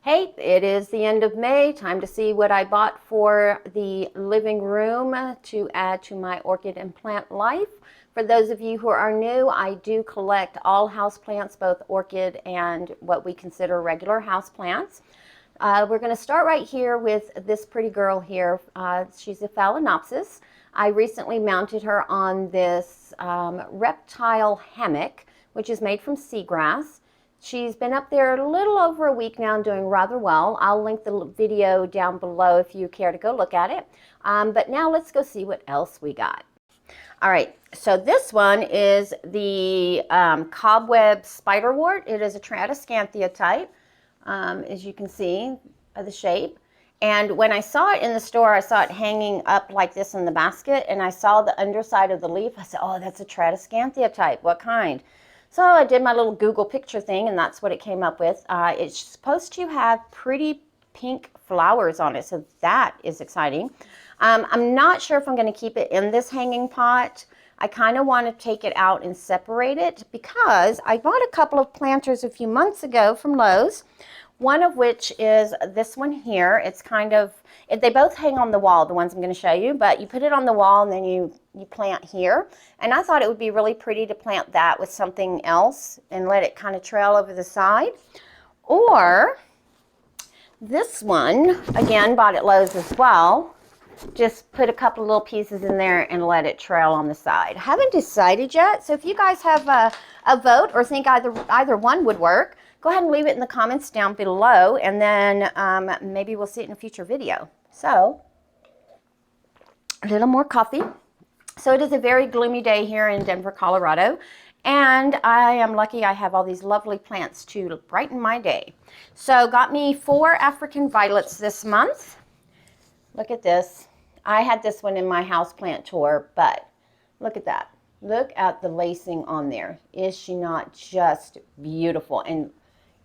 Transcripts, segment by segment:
Hey, it is the end of May. Time to see what I bought for the living room to add to my orchid and plant life. For those of you who are new, I do collect all houseplants, both orchid and what we consider regular houseplants. We're going to start right here with this pretty girl here. She's a Phalaenopsis. I recently mounted her on this reptile hammock, which is made from seagrass. She's been up there a little over a week now and doing rather well. I'll link the video down below if you care to go look at it. But now let's go see what else we got. All right, so this one is the Cobweb Spiderwart. It is a Tradescantia type, as you can see the shape. And when I saw it in the store, I saw it hanging up like this in the basket, and I saw the underside of the leaf. I said, oh, that's a Tradescantia type. What kind? So I did my little Google picture thing, and that's what it came up with. It's supposed to have pretty pink flowers on it, so that is exciting. I'm not sure if I'm going to keep it in this hanging pot. I kind of want to take it out and separate it because I bought a couple of planters a few months ago from Lowe's. One of which is this one here. It's kind of, they both hang on the wall, the ones I'm going to show you, but you put it on the wall and then you plant here. And I thought it would be really pretty to plant that with something else and let it kind of trail over the side. Or this one, again, bought at Lowe's as well. Just put a couple of little pieces in there and let it trail on the side. Haven't decided yet, so if you guys have a vote or think either one would work, go ahead and leave it in the comments down below, and then maybe we'll see it in a future video. So, a little more coffee. So it is a very gloomy day here in Denver, Colorado, and I am lucky I have all these lovely plants to brighten my day. So got me 4 African violets this month. Look at this. I had this one in my houseplant tour, but look at that. Look at the lacing on there. Is she not just beautiful? And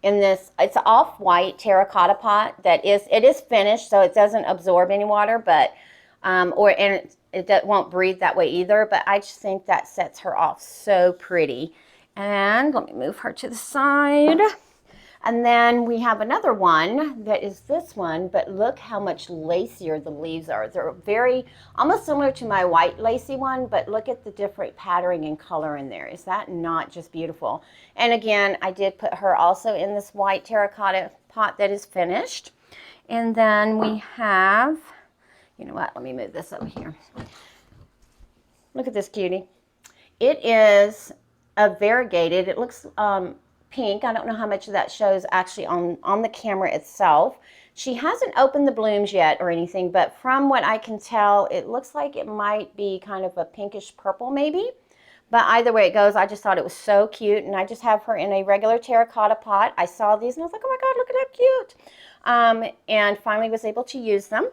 in this, it's an off-white terracotta pot that it is finished, so it doesn't absorb any water, but it won't breathe that way either. But I just think that sets her off so pretty. And let me move her to the side. And then we have another one that is this one, but look how much lacier the leaves are. They're very, almost similar to my white lacy one, but look at the different patterning and color in there. Is that not just beautiful? And again, I did put her also in this white terracotta pot that is finished. And then we have, you know what, let me move this over here. Look at this cutie. It is a variegated, it looks, pink. I don't know how much of that shows actually on the camera itself. She hasn't opened the blooms yet or anything, but from what I can tell, it looks like it might be kind of a pinkish purple maybe. But either way it goes, I just thought it was so cute, and I just have her in a regular terracotta pot. I saw these and I was like, oh my God, look at how cute. And finally was able to use them.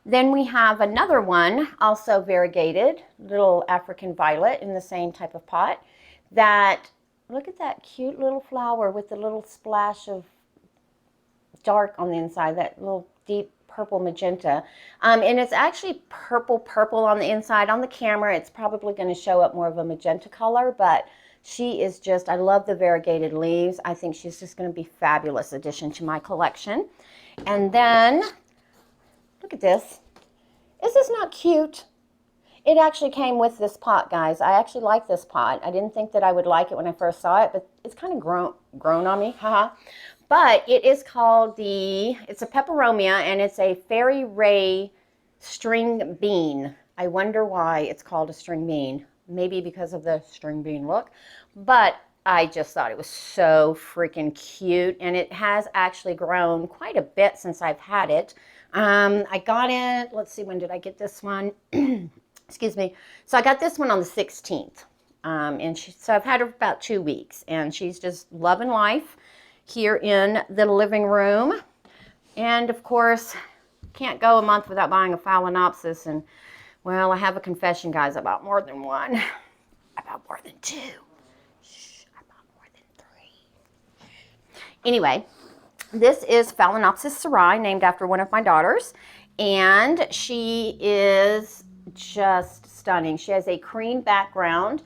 Then we have another one, also variegated, little African violet in the same type of pot that, look at that cute little flower with the little splash of dark on the inside, that little deep purple magenta. And it's actually purple on the inside. On the camera, it's probably going to show up more of a magenta color, but she is just, I love the variegated leaves. I think she's just going to be a fabulous addition to my collection. And then, look at this. Is this not cute? It actually came with this pot, guys. I actually like this pot. I didn't think that I would like it when I first saw it, but it's kind of grown on me, haha. But it is called it's a Peperomia, and it's a Fairy Ray string bean. I wonder why it's called a string bean. Maybe because of the string bean look. But I just thought it was so freaking cute, and it has actually grown quite a bit since I've had it. I got it, let's see, when did I get this one? Excuse me. So I got this one on the 16th. So I've had her for about 2 weeks, and she's just loving life here in the living room. And of course, can't go a month without buying a Phalaenopsis. And well, I have a confession, guys. I bought more than one. I bought more than 2. Shh, I bought more than 3. Anyway, this is Phalaenopsis Rai, named after one of my daughters. And she is just stunning. She has a cream background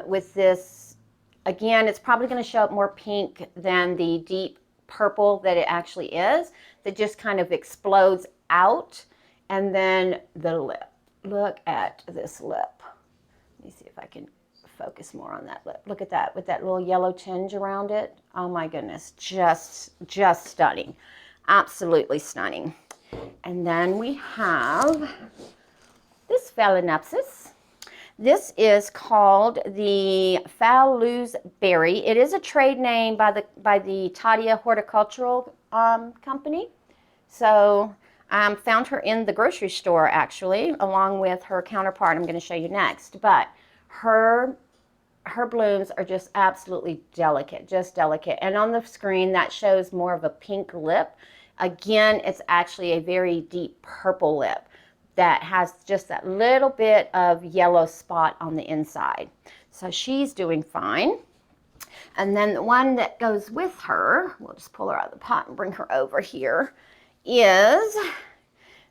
with this, again, it's probably going to show up more pink than the deep purple that it actually is, that just kind of explodes out. And then the lip. Look at this lip. Let me see if I can focus more on that lip. Look at that with that little yellow tinge around it. Oh my goodness, just stunning. Absolutely stunning. And then we have this Phalaenopsis. This is called the Felus berry. It is a trade name by the Tadia Horticultural Company. So found her in the grocery store actually, along with her counterpart I'm going to show you next. But her blooms are just absolutely delicate, just delicate. And on the screen that shows more of a pink lip. Again, it's actually a very deep purple lip that has just that little bit of yellow spot on the inside. So she's doing fine. And then the one that goes with her, we'll just pull her out of the pot and bring her over here, is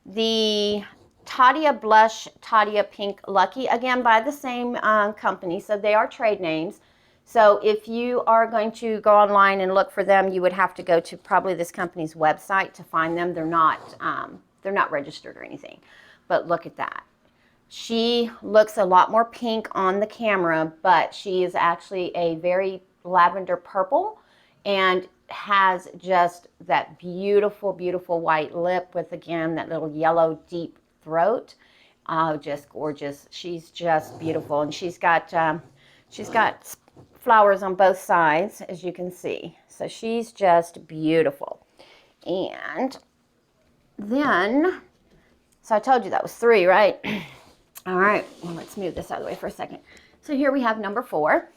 the Tadia Blush, Tadia Pink Lucky, again by the same company, so they are trade names. So if you are going to go online and look for them, you would have to go to probably this company's website to find them. They're not registered or anything. But look at that. She looks a lot more pink on the camera, but she is actually a very lavender purple and has just that beautiful, beautiful white lip with, again, that little yellow deep throat. Oh, just gorgeous. She's just beautiful. And she's got flowers on both sides, as you can see. So she's just beautiful. And then, so I told you that was 3, right? All right, well, let's move this out of the way for a second. So here we have number 4.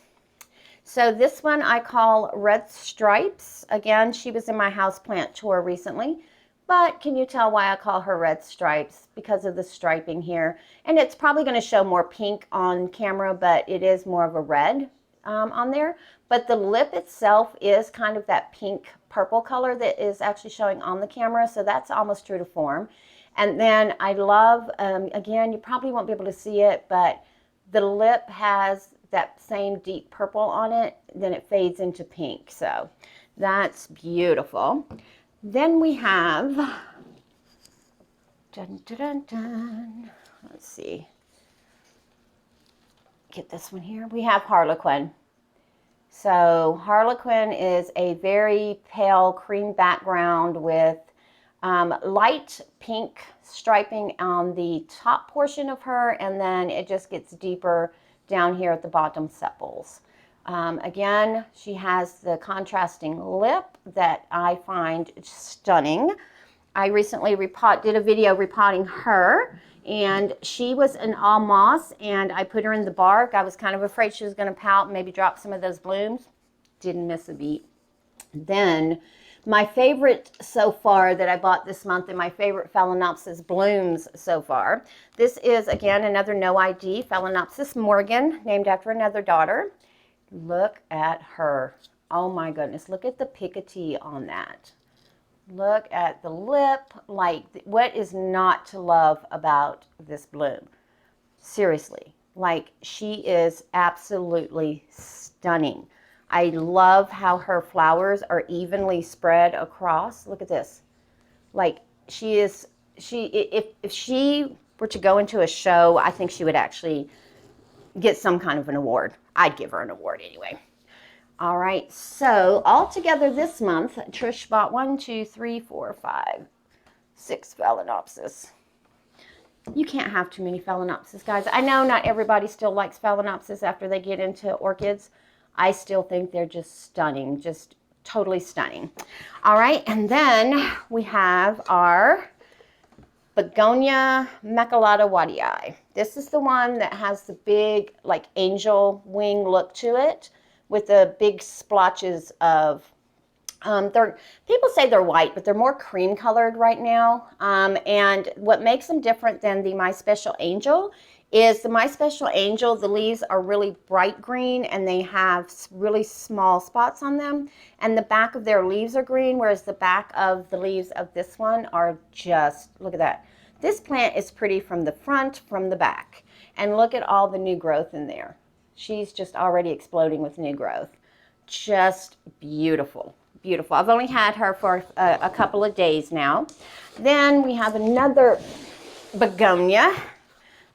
So this one I call Red Stripes. Again, she was in my houseplant tour recently. But can you tell why I call her Red Stripes? Because of the striping here. And it's probably going to show more pink on camera, but it is more of a red on there. But the lip itself is kind of that pink purple color that is actually showing on the camera. So that's almost true to form. And then I love, again, you probably won't be able to see it, but the lip has that same deep purple on it. Then it fades into pink. So that's beautiful. Then we have, dun, dun, dun, dun. Let's see, get this one here. We have Harlequin. So Harlequin is a very pale cream background with light pink striping on the top portion of her, and then it just gets deeper down here at the bottom sepals. Again, she has the contrasting lip that I find stunning. I recently did a video repotting her, and she was an all moss, and I put her in the bark. I was kind of afraid she was going to pout and maybe drop some of those blooms. Didn't miss a beat. Then my favorite so far that I bought this month, and my favorite Phalaenopsis blooms so far. This is, again, another no ID, Phalaenopsis Morgan, named after another daughter. Look at her. Oh my goodness. Look at the picotee on that. Look at the lip. Like, what is not to love about this bloom? Seriously. Like, she is absolutely stunning. I love how her flowers are evenly spread across. Look at this. Like, if she were to go into a show, I think she would actually get some kind of an award. I'd give her an award anyway. All right, so all together this month, Trish bought 1, 2, 3, 4, 5, 6 Phalaenopsis. You can't have too many Phalaenopsis, guys. I know not everybody still likes Phalaenopsis after they get into orchids. I still think they're just stunning, just totally stunning. All right, and then we have our Begonia Maculata Whititii. This is the one that has the big, like, angel wing look to it with the big splotches of, people say they're white, but they're more cream colored right now. And what makes them different than the My Special Angel is the My Special Angel, the leaves are really bright green and they have really small spots on them. And the back of their leaves are green, whereas the back of the leaves of this one are just, look at that. This plant is pretty from the front, from the back. And look at all the new growth in there. She's just already exploding with new growth. Just beautiful, beautiful. I've only had her for a couple of days now. Then we have another begonia.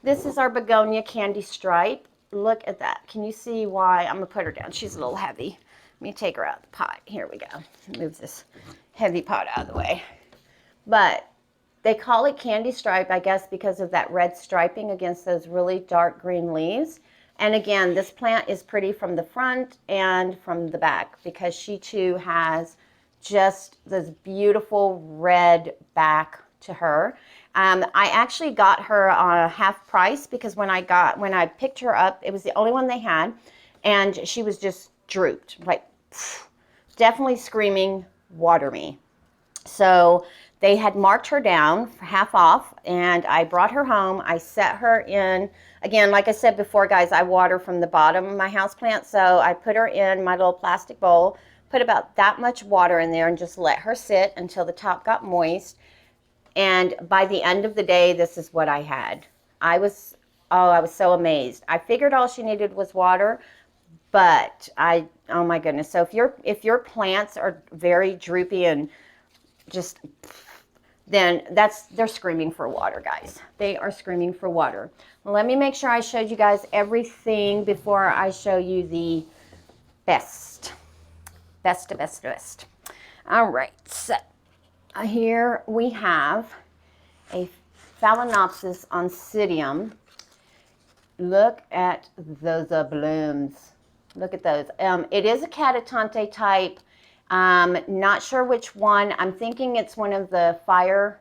This is our begonia candy stripe. Look at that. Can you see why? I'm going to put her down. She's a little heavy. Let me take her out of the pot. Here we go. Move this heavy pot out of the way. But they call it candy stripe, I guess, because of that red striping against those really dark green leaves. And again, this plant is pretty from the front and from the back because she too has just this beautiful red back to her. I actually got her on a half price because when I picked her up, it was the only one they had, and she was just drooped, like definitely screaming, water me. So they had marked her down for half off, and I brought her home. I set her in, again, like I said before, guys, I water from the bottom of my houseplant, so I put her in my little plastic bowl, put about that much water in there, and just let her sit until the top got moist. And by the end of the day, this is what I had. I was so amazed. I figured all she needed was water, but oh my goodness. So if your plants are very droopy and just, then they're screaming for water, guys. They are screaming for water. Let me make sure I showed you guys everything before I show you the best. All right, so here we have a Phalaenopsis Oncidium. Look at those blooms. Look at those. It is a catatante type. Not sure which one. I'm thinking it's one of the fire,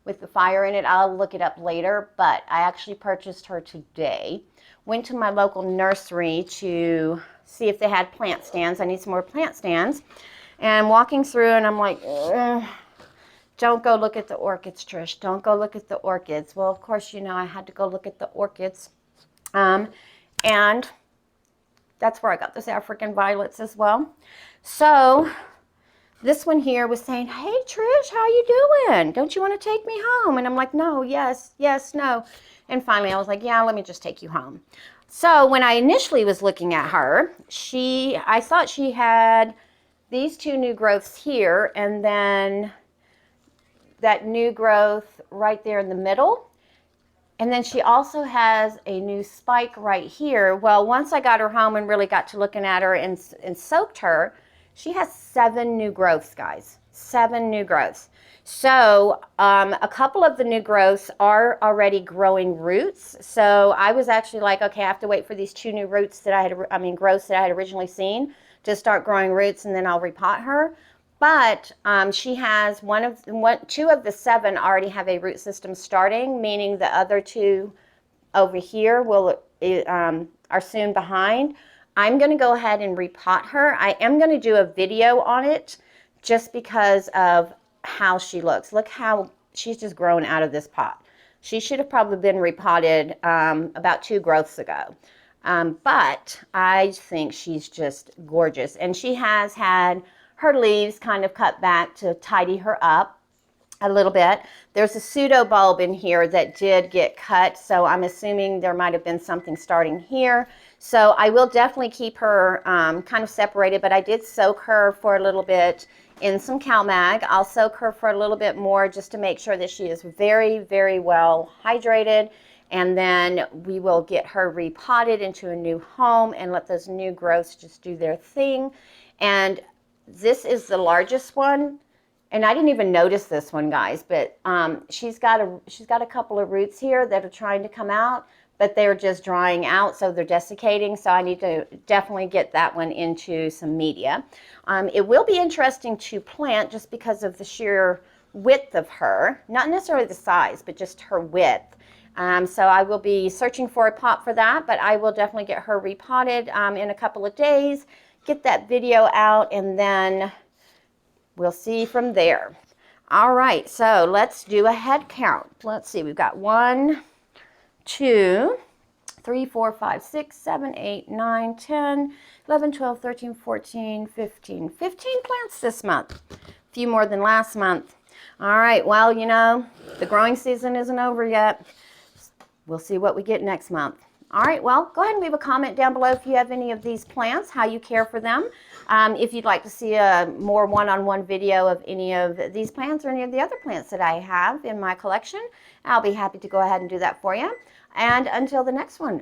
with the fire in it. I'll look it up later, but I actually purchased her today. Went to my local nursery to see if they had plant stands. I need some more plant stands. And walking through, and I'm like, ugh. Don't go look at the orchids, Trish. Don't go look at the orchids. Well, of course, you know, I had to go look at the orchids. And that's where I got those African violets as well. So this one here was saying, hey, Trish, how you doing? Don't you want to take me home? And I'm like, no, yes, no. And finally, I was like, yeah, let me just take you home. So when I initially was looking at her, I thought she had these two new growths here, and then that new growth right there in the middle. And then she also has a new spike right here. Well, once I got her home and really got to looking at her and soaked her, she has 7 new growths, guys. 7 new growths. So a couple of the new growths are already growing roots. So I was actually like, okay, I have to wait for these 2 new roots that growths that I had originally seen to start growing roots, and then I'll repot her. But she has 2 of the 7 already have a root system starting, meaning the other 2 over here are soon behind. I'm going to go ahead and repot her. I am going to do a video on it just because of how she looks. Look how she's just grown out of this pot. She should have probably been repotted about 2 growths ago. But I think she's just gorgeous. And she has had her leaves kind of cut back to tidy her up a little bit. There's a pseudo bulb in here that did get cut, so I'm assuming there might have been something starting here. So I will definitely keep her kind of separated, but I did soak her for a little bit in some CalMag. I'll soak her for a little bit more just to make sure that she is very, very well hydrated. And then we will get her repotted into a new home and let those new growths just do their thing. And this is the largest one, and I didn't even notice this one, guys, but she's got a couple of roots here that are trying to come out, but they're just drying out, so they're desiccating, so I need to definitely get that one into some media. It will be interesting to plant just because of the sheer width of her, not necessarily the size, but just her width. So I will be searching for a pot for that, but I will definitely get her repotted in a couple of days, get that video out, and then we'll see from there. All right, so let's do a head count. Let's see, we've got 1, 2, 3, 4, 5, 6, 7, 8, 9, 10, 11, 12, 13, 14, 15. 15 plants this month. A few more than last month. All right, well, you know, the growing season isn't over yet. We'll see what we get next month. All right, well, go ahead and leave a comment down below if you have any of these plants, how you care for them. If you'd like to see a more one-on-one video of any of these plants or any of the other plants that I have in my collection, I'll be happy to go ahead and do that for you. And until the next one,